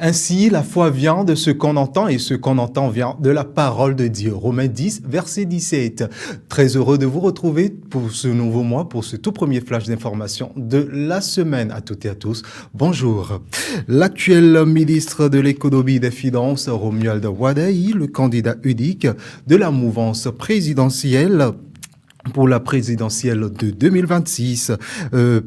Ainsi, la foi vient de ce qu'on entend et ce qu'on entend vient de la parole de Dieu. Romains 10, verset 17. Très heureux de vous retrouver pour ce nouveau mois, pour ce tout premier flash d'information de la semaine. À toutes et à tous, bonjour. L'actuel ministre de l'économie et des finances, Romuald Wadaï, le candidat unique de la mouvance présidentielle, pour la présidentielle de 2026,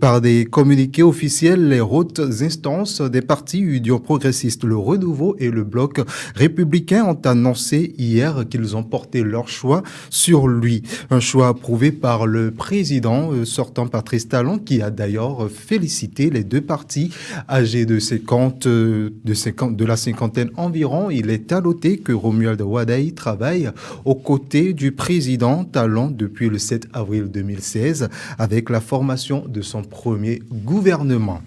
par des communiqués officiels, les hautes instances des partis Union progressiste, le Renouveau et le Bloc républicain ont annoncé hier qu'ils ont porté leur choix sur lui. Un choix approuvé par le président sortant Patrice Talon, qui a d'ailleurs félicité les deux partis âgés de la cinquantaine environ. Il est à noter que Romuald Wadaï travaille aux côtés du président Talon depuis le 7 avril 2016 avec la formation de son premier gouvernement.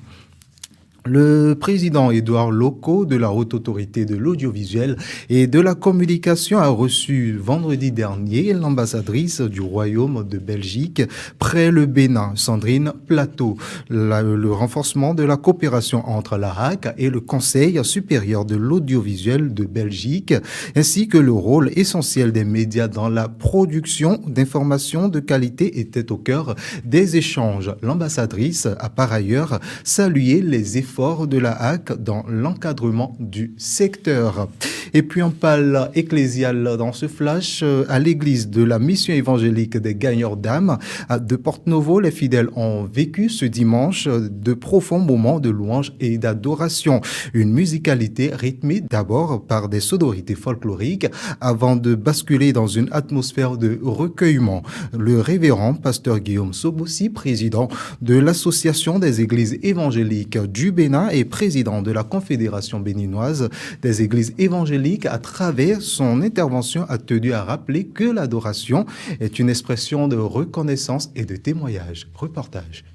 Le président Édouard Locaux de la Haute Autorité de l'Audiovisuel et de la Communication a reçu vendredi dernier l'ambassadrice du Royaume de Belgique près le Bénin, Sandrine Plateau. Le renforcement de la coopération entre la HAC et le Conseil supérieur de l'Audiovisuel de Belgique, ainsi que le rôle essentiel des médias dans la production d'informations de qualité était au cœur des échanges. L'ambassadrice a par ailleurs salué les efforts de la HAC dans l'encadrement du secteur. Et puis on parle ecclésial dans ce flash à l'église de la mission évangélique des Gagneurs d'âme de Porte-Novo. Les fidèles ont vécu ce dimanche de profonds moments de louange et d'adoration. Une musicalité rythmée d'abord par des sonorités folkloriques avant de basculer dans une atmosphère de recueillement. Le révérend pasteur Guillaume Sobossi, président de l'association des églises évangéliques du Bénin et président de la Confédération béninoise des églises évangéliques, à travers son intervention, a tenu à rappeler que l'adoration est une expression de reconnaissance et de témoignage. Reportage.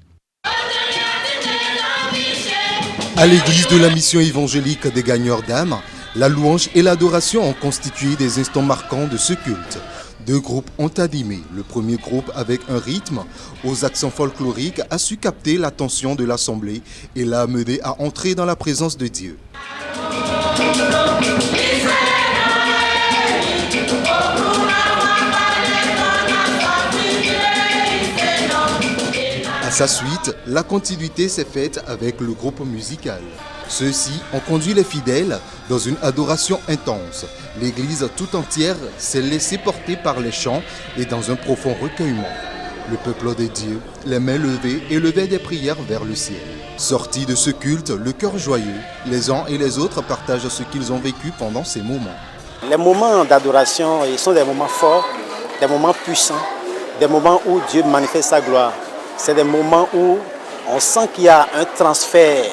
À l'église de la mission évangélique des Gagneurs d'âme, la louange et l'adoration ont constitué des instants marquants de ce culte. Deux groupes ont animé. Le premier groupe, avec un rythme aux accents folkloriques, a su capter l'attention de l'assemblée et l'a amené à entrer dans la présence de Dieu. À sa suite, la continuité s'est faite avec le groupe musical. Ceux-ci ont conduit les fidèles dans une adoration intense. L'église tout entière s'est laissée porter par les chants et dans un profond recueillement. Le peuple de Dieu, les mains levées, élevait des prières vers le ciel. Sortis de ce culte, le cœur joyeux, les uns et les autres partagent ce qu'ils ont vécu pendant ces moments. Les moments d'adoration sont des moments forts, des moments puissants, des moments où Dieu manifeste sa gloire. C'est des moments où on sent qu'il y a un transfert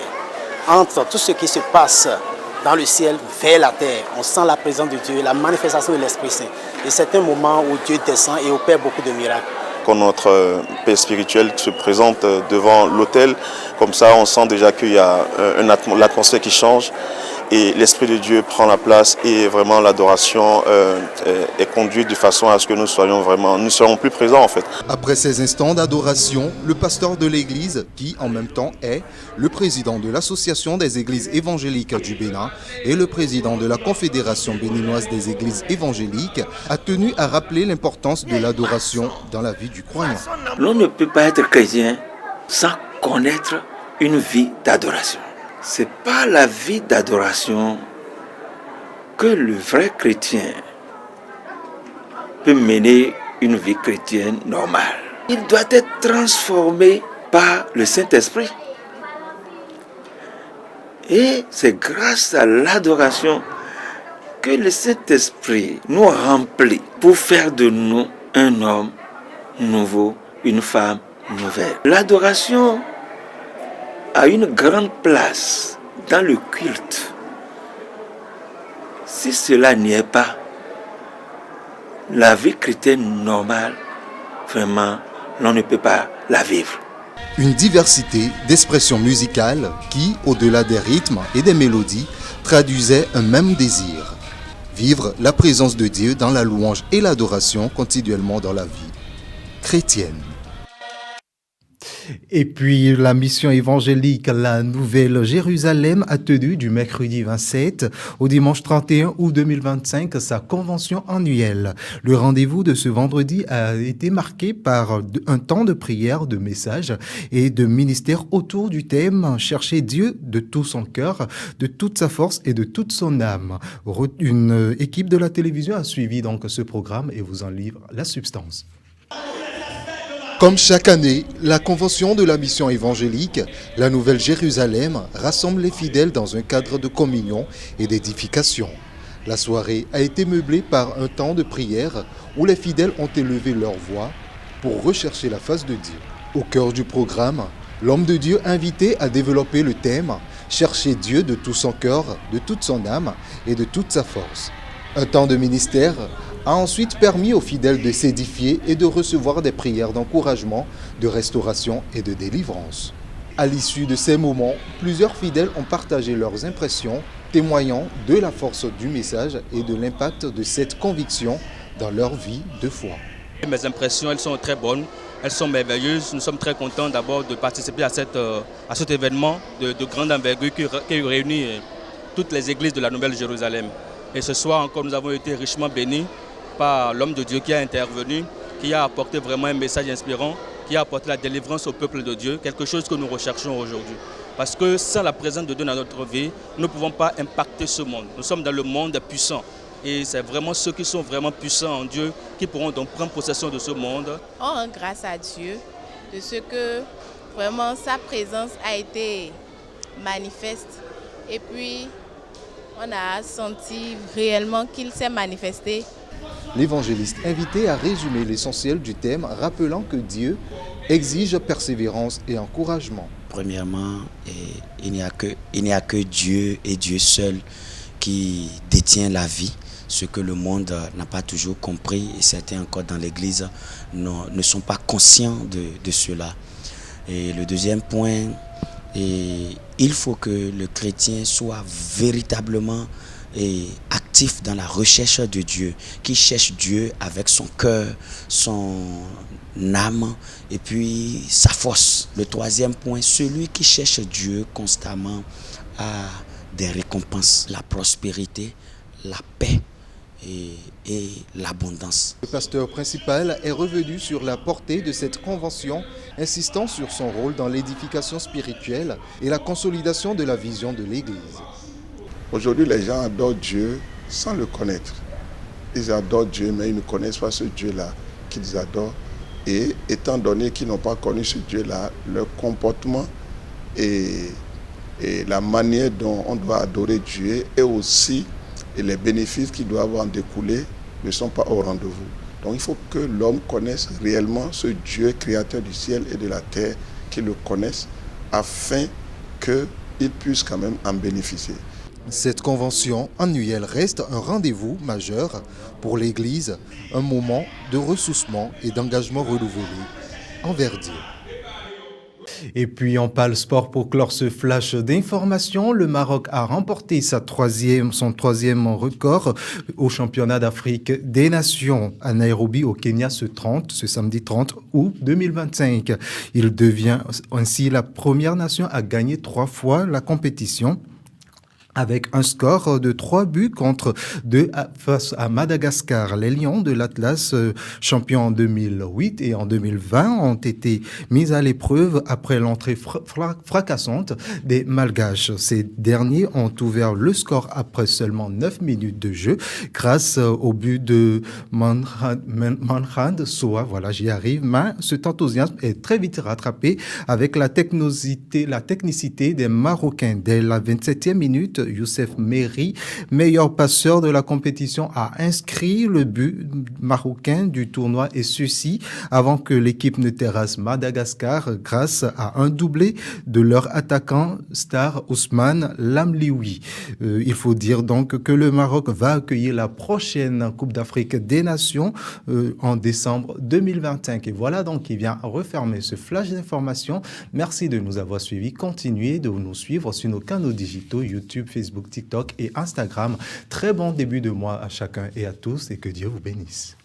entre tout ce qui se passe dans le ciel vers la terre. On sent la présence de Dieu, la manifestation de l'Esprit Saint. Et c'est un moment où Dieu descend et opère beaucoup de miracles. Quand notre Père spirituel se présente devant l'autel, comme ça on sent déjà qu'il y a l'atmosphère qui change et l'Esprit de Dieu prend la place et vraiment l'adoration est conduite de façon à ce que nous soyons plus présents en fait. Après ces instants d'adoration, le pasteur de l'église, qui en même temps est le président de l'association des églises évangéliques du Bénin et le président de la Confédération béninoise des églises évangéliques, a tenu à rappeler l'importance de l'adoration dans la vie du croyant. L'on ne peut pas être chrétien sans connaître une vie d'adoration. C'est pas la vie d'adoration que le vrai chrétien peut mener une vie chrétienne normale. Il doit être transformé par le Saint-Esprit. Et c'est grâce à l'adoration que le Saint-Esprit nous remplit pour faire de nous un homme nouveau, une femme nouvelle. L'adoration a une grande place dans le culte. Si cela n'y est pas, la vie chrétienne normale, vraiment, l'on ne peut pas la vivre. Une diversité d'expressions musicales qui, au-delà des rythmes et des mélodies, traduisait un même désir. Vivre la présence de Dieu dans la louange et l'adoration continuellement dans la vie chrétienne. Et puis, la mission évangélique La Nouvelle Jérusalem a tenu du mercredi 27 au dimanche 31 août 2025 sa convention annuelle. Le rendez-vous de ce vendredi a été marqué par un temps de prière, de messages et de ministère autour du thème « Chercher Dieu de tout son cœur, de toute sa force et de toute son âme ». Une équipe de la télévision a suivi donc ce programme et vous en livre la substance. Comme chaque année, la convention de la mission évangélique, la Nouvelle Jérusalem, rassemble les fidèles dans un cadre de communion et d'édification. La soirée a été meublée par un temps de prière où les fidèles ont élevé leur voix pour rechercher la face de Dieu. Au cœur du programme, l'homme de Dieu invité à développer le thème « Chercher Dieu de tout son cœur, de toute son âme et de toute sa force ». Un temps de ministère a ensuite permis aux fidèles de s'édifier et de recevoir des prières d'encouragement, de restauration et de délivrance. À l'issue de ces moments, plusieurs fidèles ont partagé leurs impressions, témoignant de la force du message et de l'impact de cette conviction dans leur vie de foi. Mes impressions, elles sont très bonnes, elles sont merveilleuses. Nous sommes très contents d'abord de participer à cet événement de grande envergure qui réunit toutes les églises de la Nouvelle Jérusalem. Et ce soir encore, nous avons été richement bénis par l'homme de Dieu qui a intervenu, qui a apporté vraiment un message inspirant, qui a apporté la délivrance au peuple de Dieu, quelque chose que nous recherchons aujourd'hui. Parce que sans la présence de Dieu dans notre vie, nous ne pouvons pas impacter ce monde. Nous sommes dans le monde puissant. Et c'est vraiment ceux qui sont vraiment puissants en Dieu qui pourront donc prendre possession de ce monde. On rend grâce à Dieu de ce que vraiment sa présence a été manifeste. Et puis, on a senti réellement qu'il s'est manifesté. L'évangéliste invité a résumé l'essentiel du thème, rappelant que Dieu exige persévérance et encouragement. Premièrement, il n'y a que Dieu et Dieu seul qui détient la vie, ce que le monde n'a pas toujours compris et certains encore dans l'Église ne sont pas conscients de cela. Et le deuxième point, il faut que le chrétien soit véritablement actif dans la recherche de Dieu, qui cherche Dieu avec son cœur, son âme et puis sa force. Le troisième point, celui qui cherche Dieu constamment a des récompenses, la prospérité, la paix et l'abondance. Le pasteur principal est revenu sur la portée de cette convention, insistant sur son rôle dans l'édification spirituelle et la consolidation de la vision de l'Église. Aujourd'hui, les gens adorent Dieu sans le connaître. Ils adorent Dieu, mais ils ne connaissent pas ce Dieu-là qu'ils adorent. Et étant donné qu'ils n'ont pas connu ce Dieu-là, leur comportement et la manière dont on doit adorer Dieu et aussi les bénéfices qui doivent en découler ne sont pas au rendez-vous. Donc il faut que l'homme connaisse réellement ce Dieu créateur du ciel et de la terre, qu'il le connaisse afin qu'il puisse quand même en bénéficier. Cette convention annuelle reste un rendez-vous majeur pour l'Église, un moment de ressourcement et d'engagement renouvelé envers Dieu. Et puis on parle sport pour clore ce flash d'information. Le Maroc a remporté son troisième record au championnat d'Afrique des Nations à Nairobi au Kenya ce samedi 30 août 2025. Il devient ainsi la première nation à gagner 3 fois la compétition, avec un score de 3 buts contre 2 face à Madagascar. Les Lions de l'Atlas, champions en 2008 et en 2020, ont été mis à l'épreuve après l'entrée fracassante des Malgaches. Ces derniers ont ouvert le score après seulement 9 minutes de jeu grâce au but de Manhad Soa. Voilà, j'y arrive. Mais cet enthousiasme est très vite rattrapé avec la technicité des Marocains. Dès la 27e minute, Youssef Meri, meilleur passeur de la compétition, a inscrit le but marocain du tournoi, et ceci avant que l'équipe ne terrasse Madagascar grâce à un doublé de leur attaquant star Ousmane Lamlioui. Il faut dire donc que le Maroc va accueillir la prochaine Coupe d'Afrique des Nations en décembre 2025. Et voilà donc qui vient refermer ce flash d'information. Merci de nous avoir suivis. Continuez de nous suivre sur nos canaux digitaux YouTube, Facebook, TikTok et Instagram. Très bon début de mois à chacun et à tous et que Dieu vous bénisse.